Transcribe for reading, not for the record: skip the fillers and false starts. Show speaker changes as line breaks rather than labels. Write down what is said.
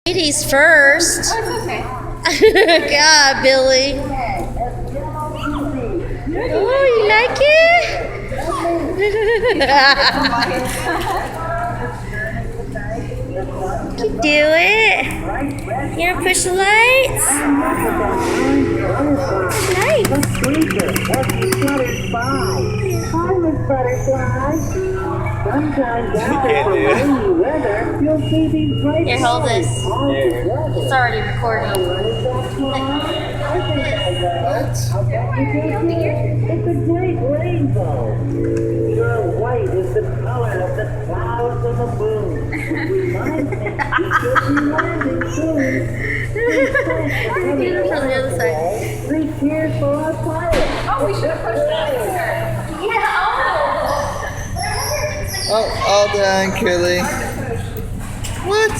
Ladies first.
Oh, it's okay.
God, Billy. Oh, you like it? You do it. You gonna push the lights? Here, hold this. It's already recording.
It's a great rainbow. Your white is the color of the clouds of the moon. Reminds me we should be landing soon.
From the other side.
3 cheers for our pilot.
Oh, we should have pushed that sooner.
Oh, all done, Kelly. What?